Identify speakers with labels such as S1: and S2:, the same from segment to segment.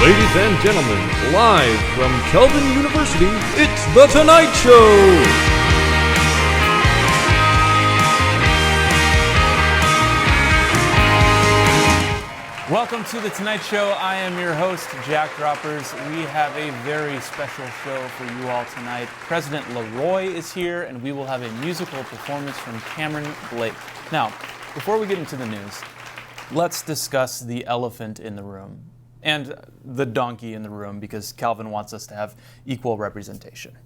S1: Ladies and gentlemen, live from Kelvin University, it's The Tonight Show!
S2: Welcome to The Tonight Show. I am your host, Jack Droppers. We have a very special show for you all tonight. President Leroy is here, and we will have a musical performance from Cameron Blake. Now, before we get into the news, let's discuss the elephant in the room. And the donkey in the room, because Calvin wants us to have equal representation.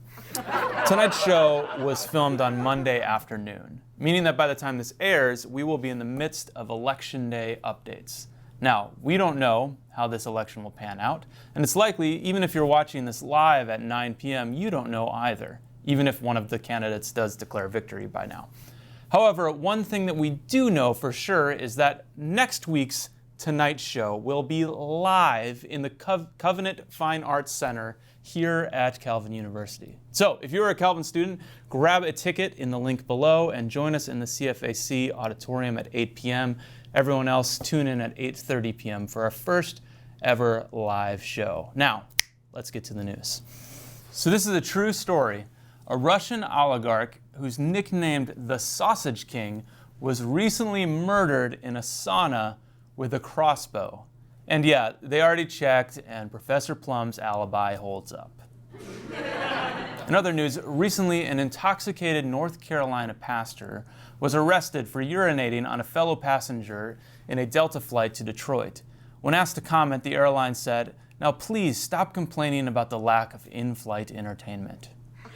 S2: Tonight's show was filmed on Monday afternoon, meaning that by the time this airs, we will be in the midst of Election Day updates. Now, we don't know how this election will pan out, and it's likely, even if you're watching this live at 9 p.m., you don't know either, even if one of the candidates does declare victory by now. However, one thing that we do know for sure is that next week's Tonight Show will be live in the Covenant Fine Arts Center here at Calvin University. So if you're a Calvin student, grab a ticket in the link below and join us in the CFAC auditorium at 8 p.m. Everyone else, tune in at 8:30 p.m. for our first ever live show. Now, let's get to the news. So this is a true story. A Russian oligarch who's nicknamed the Sausage King was recently murdered in a sauna with a crossbow. And yeah, they already checked, and Professor Plum's alibi holds up. In other news, recently an intoxicated North Carolina pastor was arrested for urinating on a fellow passenger in a Delta flight to Detroit. When asked to comment, the airline said, "Now please stop complaining about the lack of in-flight entertainment."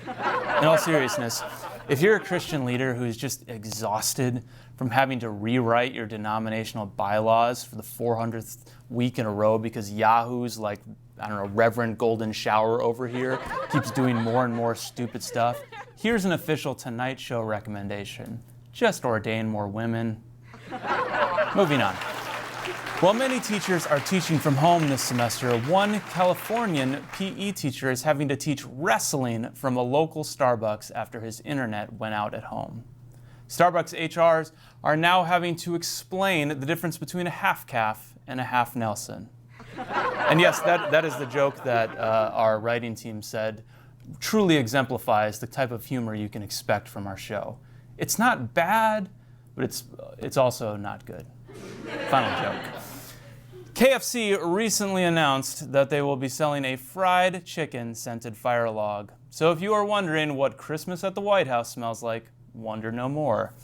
S2: In all seriousness, if you're a Christian leader who's just exhausted from having to rewrite your denominational bylaws for the 400th week in a row because Yahoo's like, I don't know, Reverend Golden Shower over here keeps doing more and more stupid stuff, here's an official Tonight Show recommendation. Just ordain more women. Moving on. While many teachers are teaching from home this semester, one Californian PE teacher is having to teach wrestling from a local Starbucks after his internet went out at home. Starbucks HRs are now having to explain the difference between a half calf and a half Nelson. And yes, that is the joke that our writing team said truly exemplifies the type of humor you can expect from our show. It's not bad, but it's also not good. Final joke. KFC recently announced that they will be selling a fried chicken scented fire log. So if you are wondering what Christmas at the White House smells like, wonder no more.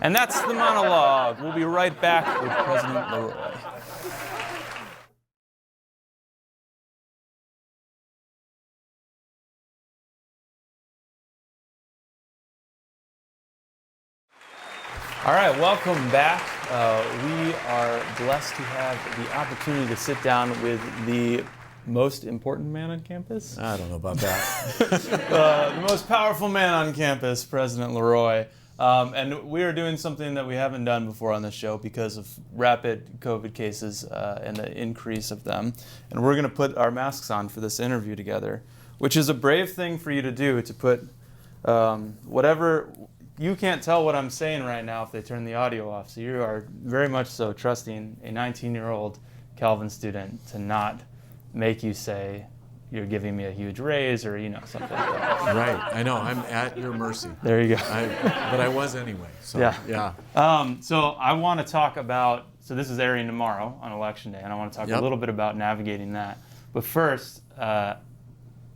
S2: And that's the monologue. We'll be right back with President Leroy. All right, welcome back. We are blessed to have the opportunity to sit down with the most important man on campus.
S3: I don't know about that.
S2: The most powerful man on campus, President Leroy. And we are doing something that we haven't done before on this show because of rapid COVID cases and the increase of them. And we're going to put our masks on for this interview together, which is a brave thing for you to do, to put whatever... You can't tell what I'm saying right now if they turn the audio off, so you are very much so trusting a 19-year-old Calvin student to not make you say, "You're giving me a huge raise," or something like that.
S3: Right, I know, I'm at your mercy.
S2: There you go.
S3: But I was anyway, so yeah.
S2: So I want to talk about, so this is airing tomorrow on Election Day, and I want to talk a little bit about navigating that. But first, I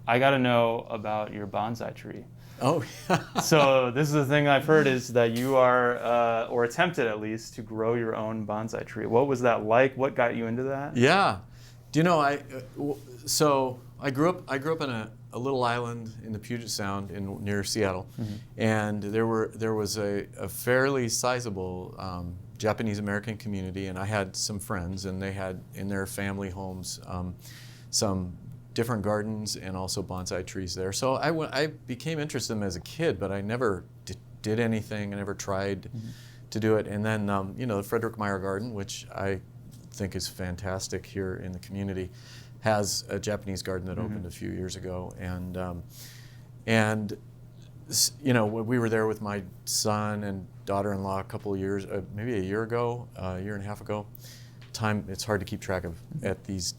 S2: got to know about your bonsai tree.
S3: Oh, yeah.
S2: So this is the thing I've heard is that you are, or attempted at least, to grow your own bonsai tree. What was that like? What got you into that?
S3: Yeah. Do you know, I grew up in a little island in the Puget Sound near Seattle, and there was a fairly sizable Japanese American community, and I had some friends, and they had in their family homes some different gardens and also bonsai trees there. So I became interested in them as a kid, but I never did anything. I never tried to do it. And then, the Frederick Meyer Garden, which I think is fantastic here in the community, has a Japanese garden that opened a few years ago. And we were there with my son and daughter-in-law a couple of years, maybe a year and a half ago. Time, it's hard to keep track of at these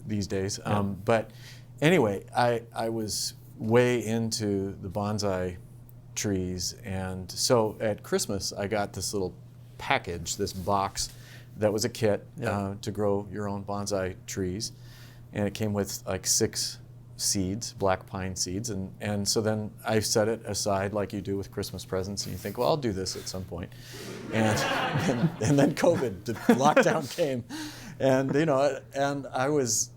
S3: these days. But anyway, I was way into the bonsai trees, and so at Christmas I got this little package, this box that was a kit to grow your own bonsai trees, and it came with like 6 seeds, black pine seeds, and so then I set it aside like you do with Christmas presents, and you think, well, I'll do this at some point, and then COVID, the lockdown came, and and I was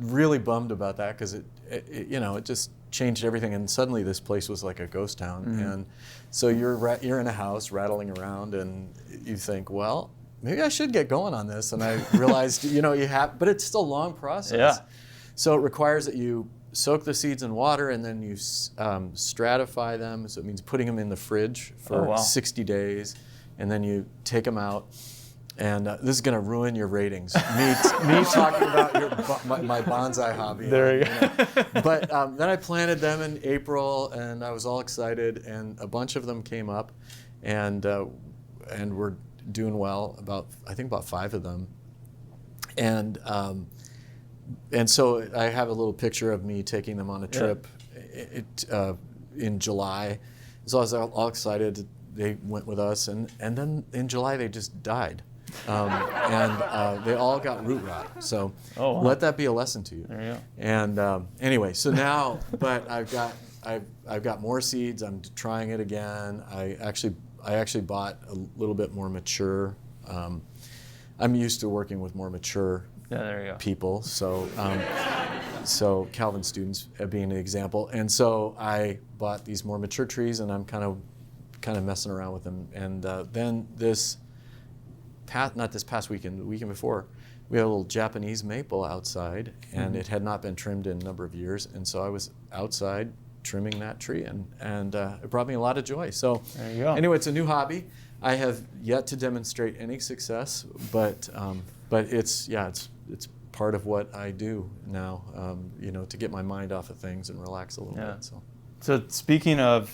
S3: really bummed about that because it just changed everything, and suddenly this place was like a ghost town, and so you're in a house rattling around, and you think, well, maybe I should get going on this, and I realized you have, but it's still a long process.
S2: Yeah.
S3: So it requires that you soak the seeds in water, and then you stratify them. So it means putting them in the fridge for 60 days, and then you take them out. And this is going to ruin your ratings. Me talking about my bonsai hobby.
S2: There you go.
S3: But then I planted them in April, and I was all excited, and a bunch of them came up, and we're doing well. I think about 5 of them, and so I have a little picture of me taking them on a trip in July. So I was all excited. They went with us, and then in July they just died. And they all got root rot. So let that be a lesson to you.
S2: There you go.
S3: And anyway, so now, but I've got more seeds. I'm trying it again. I actually bought a little bit more mature. I'm used to working with more mature people. So so Calvin students being an example. And so I bought these more mature trees, and I'm kind of messing around with them. And then not this past weekend, the weekend before, we had a little Japanese maple outside, and it had not been trimmed in a number of years, and so I was outside trimming that tree, and it brought me a lot of joy. So
S2: there you go.
S3: Anyway, it's a new hobby. I have yet to demonstrate any success, but it's part of what I do now, to get my mind off of things and relax a little bit.
S2: So speaking of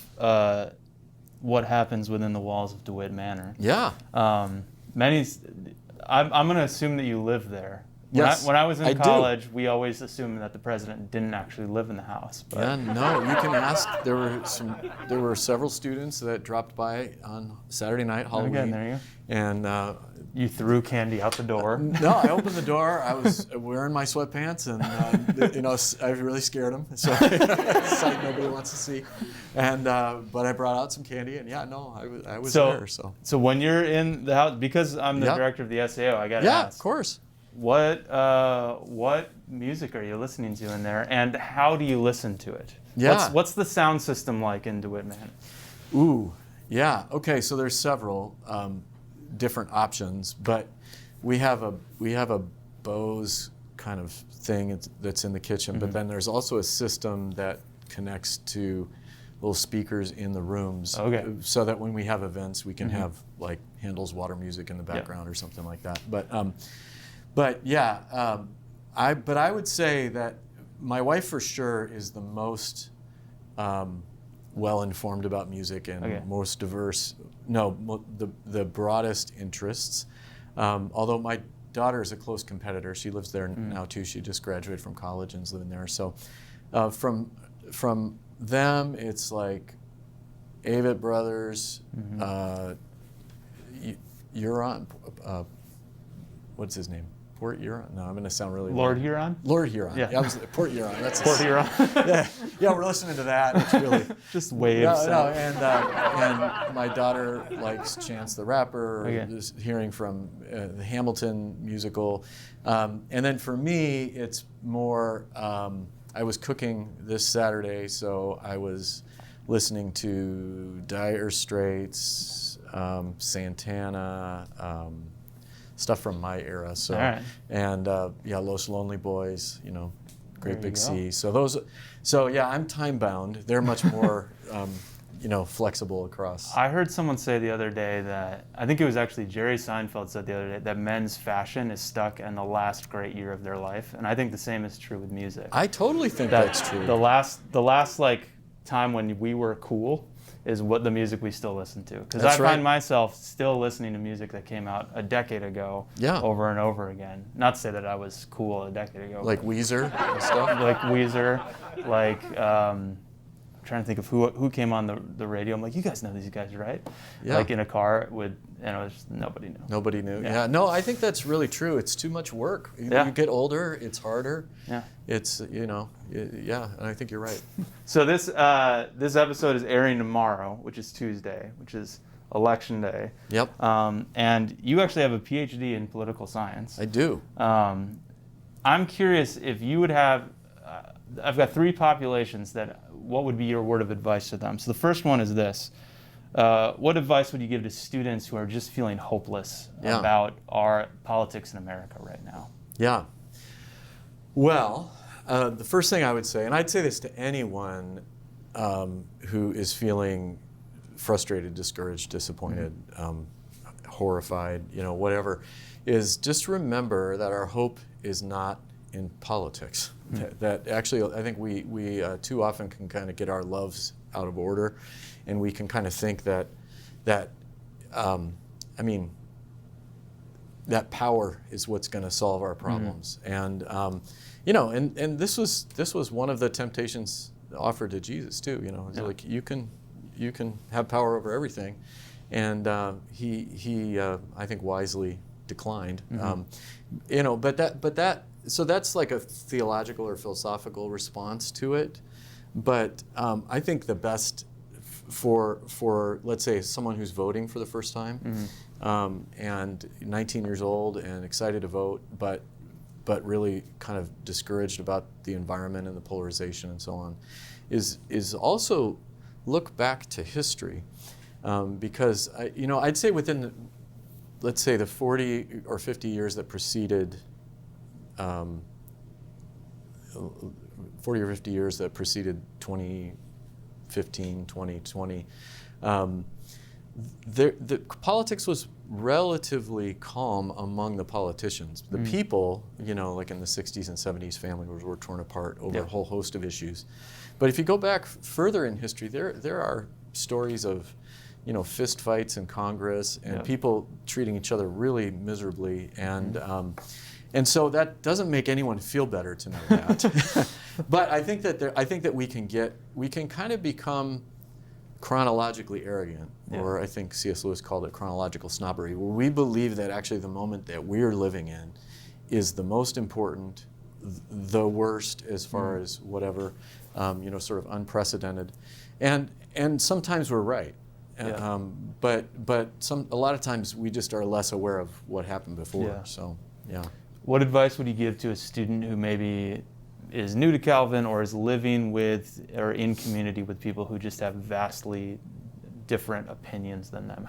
S2: what happens within the walls of DeWitt Manor.
S3: Yeah.
S2: I'm going to assume that you live there. When I was in college, we always assumed that the president didn't actually live in the house. But.
S3: Yeah, no, you can ask. There were several students that dropped by on Saturday night, Halloween.
S2: Again, there you go.
S3: And
S2: you threw candy out the door.
S3: No, I opened the door. I was wearing my sweatpants, and I really scared them. So sight nobody wants to see. And but I brought out some candy, and I was there.
S2: So when you're in the house, because I'm the director of the SAO, I got to ask.
S3: Yeah, of course.
S2: What music are you listening to in there, and how do you listen to it?
S3: Yeah.
S2: What's the sound system like in DeWitt Manor?
S3: Ooh, yeah. Okay, so there's several different options, but we have a Bose kind of thing that's in the kitchen, but then there's also a system that connects to little speakers in the rooms, so that when we have events, we can have like Handel's Water Music in the background or something like that. I would say that my wife for sure is the most well-informed about music and most diverse, the broadest interests. Although my daughter is a close competitor. She lives there now too. She just graduated from college and is living there. So from them, it's like Avett Brothers, Huron, what's his name? Port Huron? No, I'm going to sound really
S2: Lord
S3: weird.
S2: Huron?
S3: Lord Huron.
S2: Yeah.
S3: Port Huron. That's
S2: Port Huron.
S3: yeah, we're listening to that. It's really
S2: just waves.
S3: And my daughter likes Chance the Rapper. Just hearing from the Hamilton musical, and then for me, it's more. I was cooking this Saturday, so I was listening to Dire Straits, Santana. Stuff from my era, and Los Lonely Boys, Great Big Sea. So I'm time bound. They're much more, flexible across.
S2: I heard someone say the other day that, I think it was actually Jerry Seinfeld said the other day, that men's fashion is stuck in the last great year of their life, and I think the same is true with music.
S3: I totally think that's true.
S2: The last like time when we were cool is what the music we still listen to. Because I
S3: That's right.
S2: find myself still listening to music that came out a decade ago
S3: Yeah.
S2: over and over again. Not to say that I was cool a decade ago.
S3: Like Weezer and stuff.
S2: Like Weezer, like I'm trying to think of who came on the radio. I'm like, you guys know these guys, right?
S3: Yeah.
S2: Like in a car with, nobody knew.
S3: Nobody knew.
S2: Yeah.
S3: Yeah. No, I think that's really true. It's too much work.
S2: Yeah.
S3: You get older, it's harder.
S2: Yeah.
S3: It's, yeah, and I think you're right.
S2: So this episode is airing tomorrow, which is Tuesday, which is Election Day.
S3: Yep.
S2: And you actually have a PhD in political science.
S3: I do.
S2: I'm curious if you would have, I've got 3 populations what would be your word of advice to them? So the first one is this. What advice would you give to students who are just feeling hopeless about our politics in America right now?
S3: Yeah. Well, the first thing I would say, and I'd say this to anyone who is feeling frustrated, discouraged, disappointed, horrified, whatever, is just remember that our hope is not in politics. That actually, I think we too often can kind of get our loves out of order, and we can kind of think that that power is what's going to solve our problems. And and this was one of the temptations offered to Jesus too. It's like you can have power over everything, and he I think wisely declined. So that's like a theological or philosophical response to it. But I think the best for let's say someone who's voting for the first time and 19 years old and excited to vote, but really kind of discouraged about the environment and the polarization and so on, is also look back to history, because I'd say within let's say the 40 or 50 years that preceded 40 or 50 years that preceded 2015, 2020, the politics was relatively calm among the politicians. The people, like in the 60s and 70s, families were torn apart over a whole host of issues. But if you go back further in history, there are stories of fist fights in Congress and people treating each other really miserably, and so that doesn't make anyone feel better to know that. But I think that we can kind of become chronologically arrogant, or I think C.S. Lewis called it chronological snobbery, where we believe that actually the moment that we're living in is the most important, the worst as far as whatever, sort of unprecedented, and sometimes we're right. But a lot of times we just are less aware of what happened before.
S2: Yeah.
S3: So yeah.
S2: What advice would you give to a student who maybe is new to Calvin or is living with or in community with people who just have vastly different opinions than them?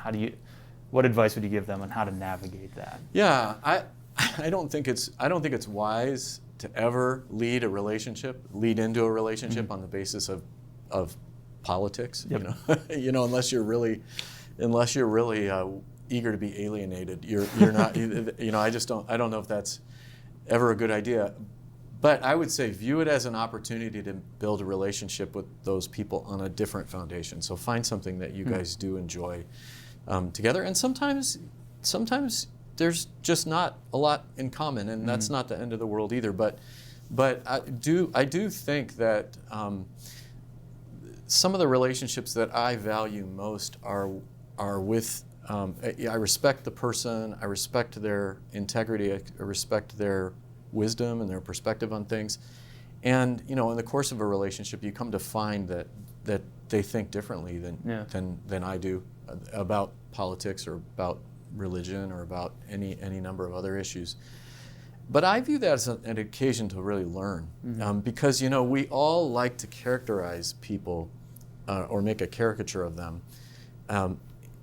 S2: What advice would you give them on how to navigate that?
S3: Yeah, I don't think it's wise to ever lead into a relationship on the basis of politics. Unless you're really eager to be alienated. You're not. I don't know if that's ever a good idea. But I would say view it as an opportunity to build a relationship with those people on a different foundation. So find something that you guys do enjoy together. And sometimes there's just not a lot in common, and that's not the end of the world either. But I do think that some of the relationships that I value most are with. I respect the person. I respect their integrity. I respect their wisdom and their perspective on things. And in the course of a relationship, you come to find that they think differently than I do about politics or about religion or about any number of other issues. But I view that as an occasion to really learn, because we all like to characterize people or make a caricature of them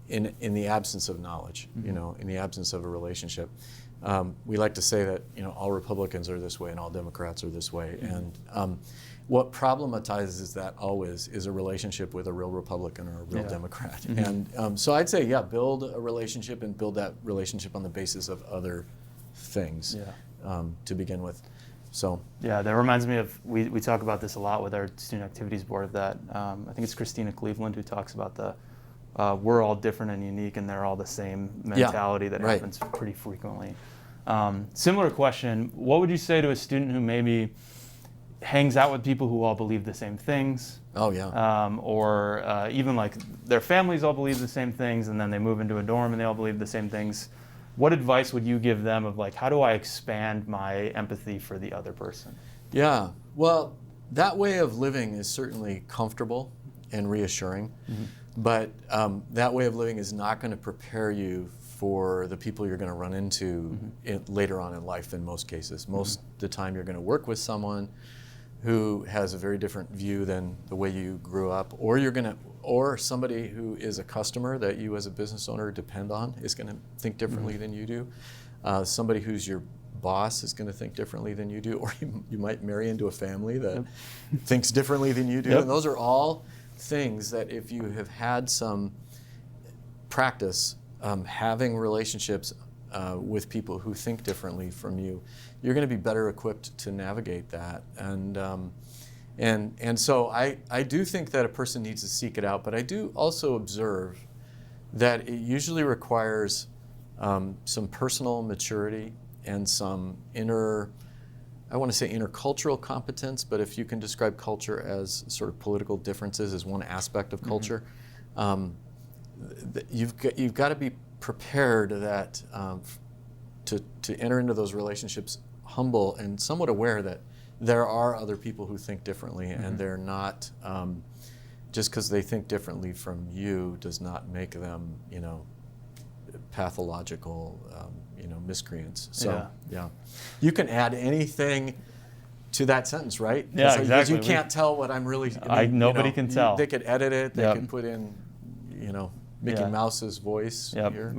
S3: in the absence of knowledge, in the absence of a relationship. We like to say that all Republicans are this way and all Democrats are this way, and what problematizes that always is a relationship with a real Republican or a real Democrat. And so I'd say, build a relationship and build that relationship on the basis of other things to begin with. So
S2: Yeah, that reminds me of, we talk about this a lot with our student activities board, that I think it's Christina Cleveland who talks about the we're all different and unique and they're all the same mentality that
S3: right.
S2: happens pretty frequently. Similar question, what would you say to a student who maybe hangs out with people who all believe the same things?
S3: Oh yeah.
S2: Or even like their families all believe the same things, and then they move into a dorm and they all believe the same things. What advice would you give them of like, how do I expand my empathy for the other person?
S3: Yeah, well, that way of living is certainly comfortable and reassuring, but that way of living is not going to prepare you for the people you're going to run into later on in life in most cases. Most of the time you're going to work with someone who has a very different view than the way you grew up, or somebody who is a customer that you as a business owner depend on is going to think differently than you do. Somebody who's your boss is going to think differently than you do, or you might marry into a family that thinks differently than you do. And those are all things that if you have had some practice having relationships with people who think differently from you, you're going to be better equipped to navigate that. And so I do think that a person needs to seek it out, but I do also observe that it usually requires some personal maturity and some I want to say intercultural competence, but if you can describe culture as sort of political differences as one aspect of culture, you've got to be prepared that to enter into those relationships humble and somewhat aware that there are other people who think differently, and they're not just because they think differently from you does not make them, pathological, miscreants. So yeah, you can add anything to that sentence, right?
S2: Yeah, exactly.
S3: Because you can't tell what I'm really.
S2: Nobody can tell.
S3: They could edit it. They could put in, Mickey Mouse's voice.
S2: Yep.
S3: Here.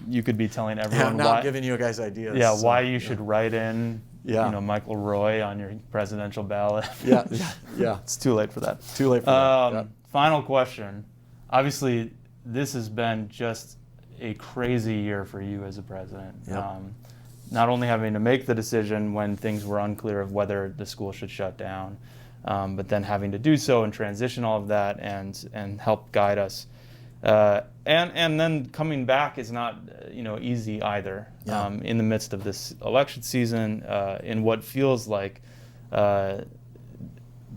S2: You could be telling everyone.
S3: I'm not giving you guys ideas.
S2: Yeah, why you should write in.
S3: Yeah.
S2: Michael Roy on your presidential ballot.
S3: Yeah.
S2: It's too late for that.
S3: Too late for that. Yeah.
S2: Final question. Obviously, this has been just a crazy year for you as a president.
S3: Yep.
S2: Not only having to make the decision when things were unclear of whether the school should shut down, but then having to do so and transition all of that and help guide us. And then coming back is not easy either.
S3: Yeah.
S2: In the midst of this election season, in what feels like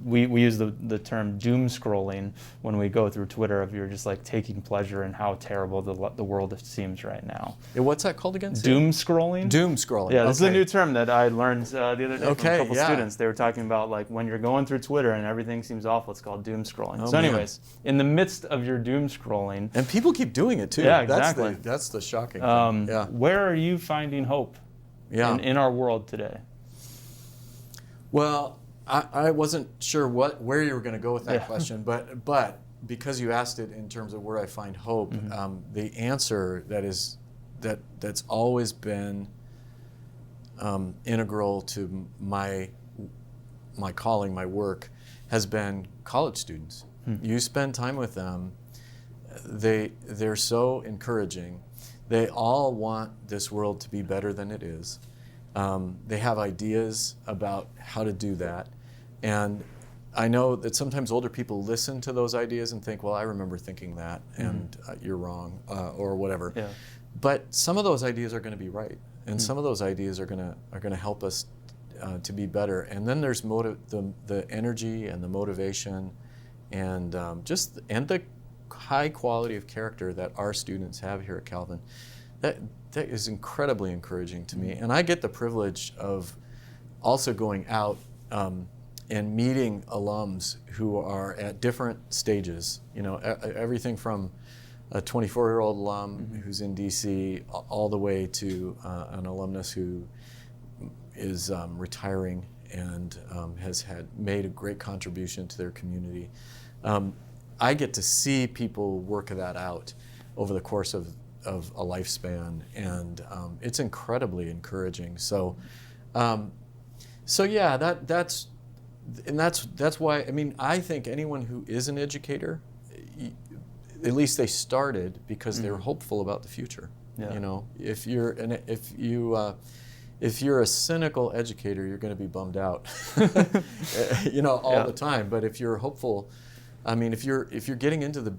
S2: we use the term doom scrolling when we go through Twitter, if you're just like taking pleasure in how terrible the world seems right now.
S3: What's that called again?
S2: Doom scrolling?
S3: Doom scrolling.
S2: Yeah, this is a new term that I learned the other day from a couple
S3: yeah.
S2: students. They were talking about like when you're going through Twitter and everything seems awful, it's called doom scrolling.
S3: Oh,
S2: so anyways, in the midst of your doom scrolling.
S3: And people keep doing it too.
S2: Yeah, exactly.
S3: That's the shocking thing. Yeah.
S2: Where are you finding hope in our world today? Well,
S3: I wasn't sure where you were going to go with that question, but because you asked it in terms of where I find hope, the answer that's always been integral to my calling, my work, has been college students. You spend time with them, they're so encouraging. They all want this world to be better than it is. They have ideas about how to do that. And I know that sometimes older people listen to those ideas and think, well, I remember thinking that, and you're wrong, or whatever.
S2: Yeah.
S3: But some of those ideas are going to be right, and some of those ideas are going to help us to be better. And then there's the energy and the motivation, and the high quality of character that our students have here at Calvin. That is incredibly encouraging to me, and I get the privilege of also going out and meeting alums who are at different stages. Everything from a 24-year-old alum who's in DC all the way to an alumnus who is retiring and has made a great contribution to their community. I get to see people work that out over the course of a lifespan, and it's incredibly encouraging. So yeah, that's why, I mean, I think anyone who is an educator, at least they started because they were hopeful about the future.
S2: Yeah.
S3: If if you're a cynical educator, you're going to be bummed out, all the time. But if you're hopeful, I mean, if you're getting into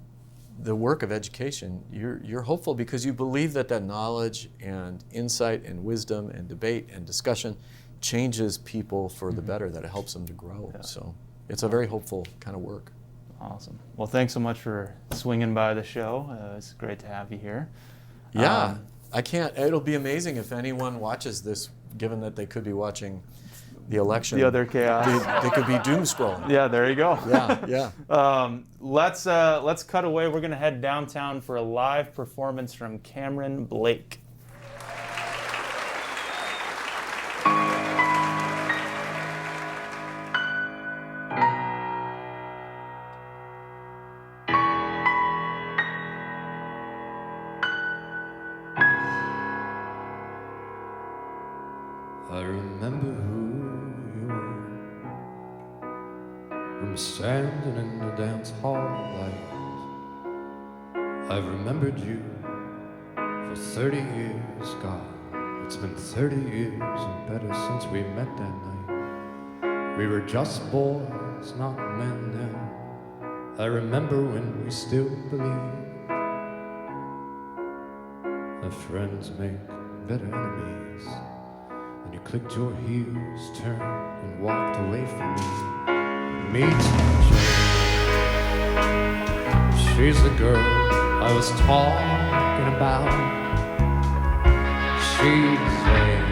S3: the work of education, you're hopeful because you believe that knowledge and insight and wisdom and debate and discussion changes people for the better, that it helps them to grow. Yeah. So it's a very hopeful kind of work.
S2: Awesome. Well, thanks so much for swinging by the show. It's great to have you here.
S3: Yeah. It'll be amazing if anyone watches this, given that they could be watching the election.
S2: The other chaos.
S3: They could be doom scrolling.
S2: Yeah, there you go.
S3: Yeah.
S2: Let's cut away. We're going to head downtown for a live performance from Cameron Blake.
S1: I remember who you were, from standing in the dance hall light. I've remembered you for 30 years, God. It's been 30 years and better since we met that night. We were just boys, not men then. I remember when we still believed that friends make better enemies. And you clicked your heels, turned and walked away from me. Meet Jane. She's the girl I was talking about. She's vain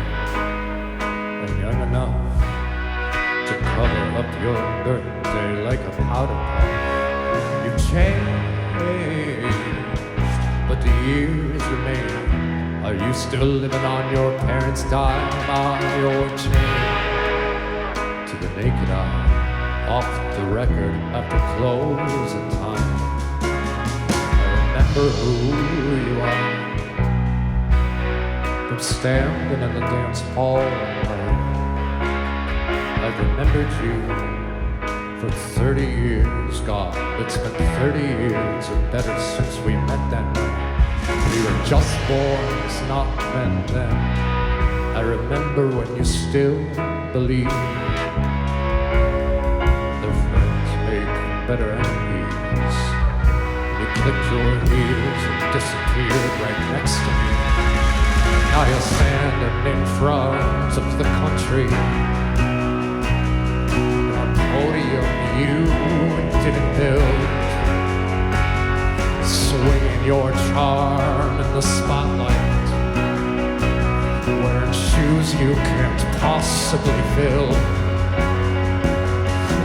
S1: and young enough to cover up your birthday like a powder puff. You've changed, but the years remain. Are you still living on your parents' dime, on your chain? To the naked eye, off the record, after closing time, I remember who you are. From standing in the dance hall night, I've remembered you for 30 years, God. It's been 30 years or better since we met that night. We were just boys, not men then. I remember when you still believed their friends make better enemies. You clicked your heels and disappeared right next to me. Now you're standing in front of the country. On a podium you didn't build, swinging your charm in the spotlight, wearing shoes you can't possibly fill,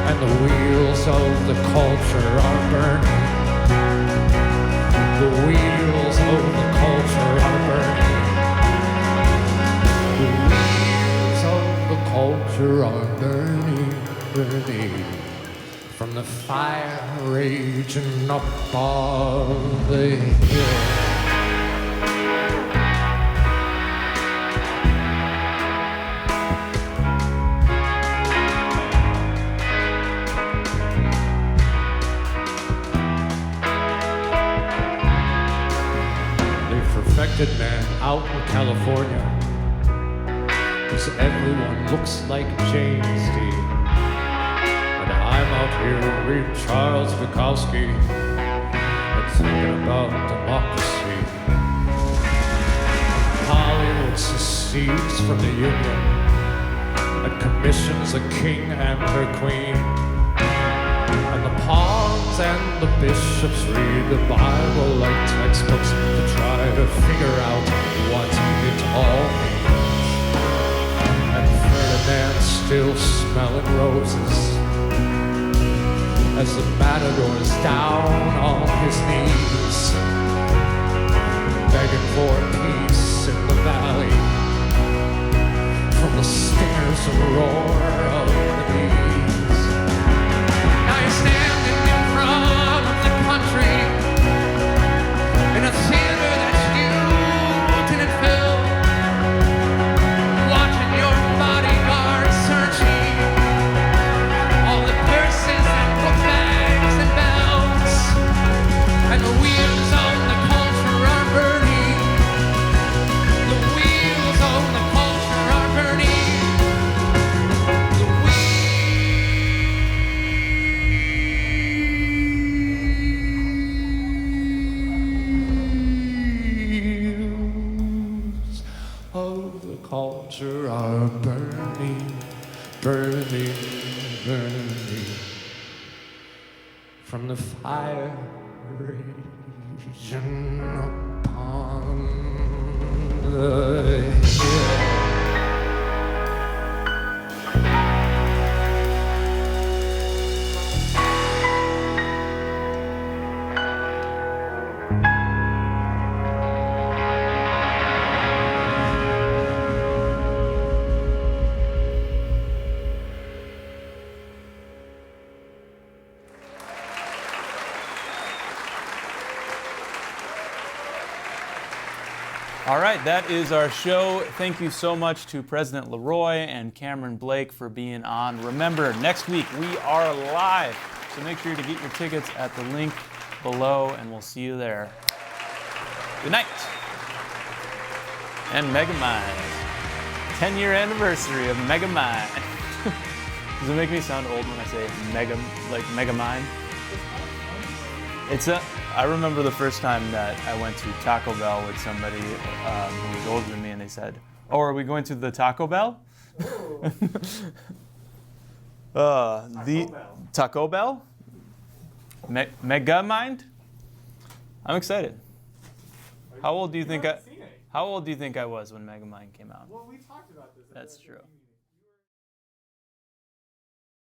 S1: and the wheels of the culture are burning. The wheels of the culture are burning. The wheels of the culture are burning, burning. From the fire raging up on the hill. The perfected man out in California, 'cause everyone looks like James Dean. I'm out here reading Charles Bukowski and thinking about democracy. Hollywood secedes from the Union and commissions a king and her queen. And the pawns and the bishops read the Bible like textbooks to try to figure out what it all means. And Ferdinand still smelling roses as the matador's down on his knees, begging for peace in the valley from the stingers and roar of the bees. Now you're standing in front of the country in a theater that you didn't fill, watching your bodyguard searching all the purses and book bags and belts, and the wheels of the culture are burning. altar are burning, burning, burning from the fire raging upon the hill.
S2: All right, that is our show. Thank you so much to President Leroy and Cameron Blake for being on. Remember, next week we are live, so make sure to get your tickets at the link below, and we'll see you there. Good night. And Megamind. 10-year anniversary of Megamind. Does it make me sound old when I say Megamind? I remember the first time that I went to Taco Bell with somebody who was older than me, and they said, "Oh, are we going to the Taco Bell?" Taco Bell? Megamind? I'm excited. How old do you think I was when Megamind came out?
S4: Well, we talked about this.
S2: That's true.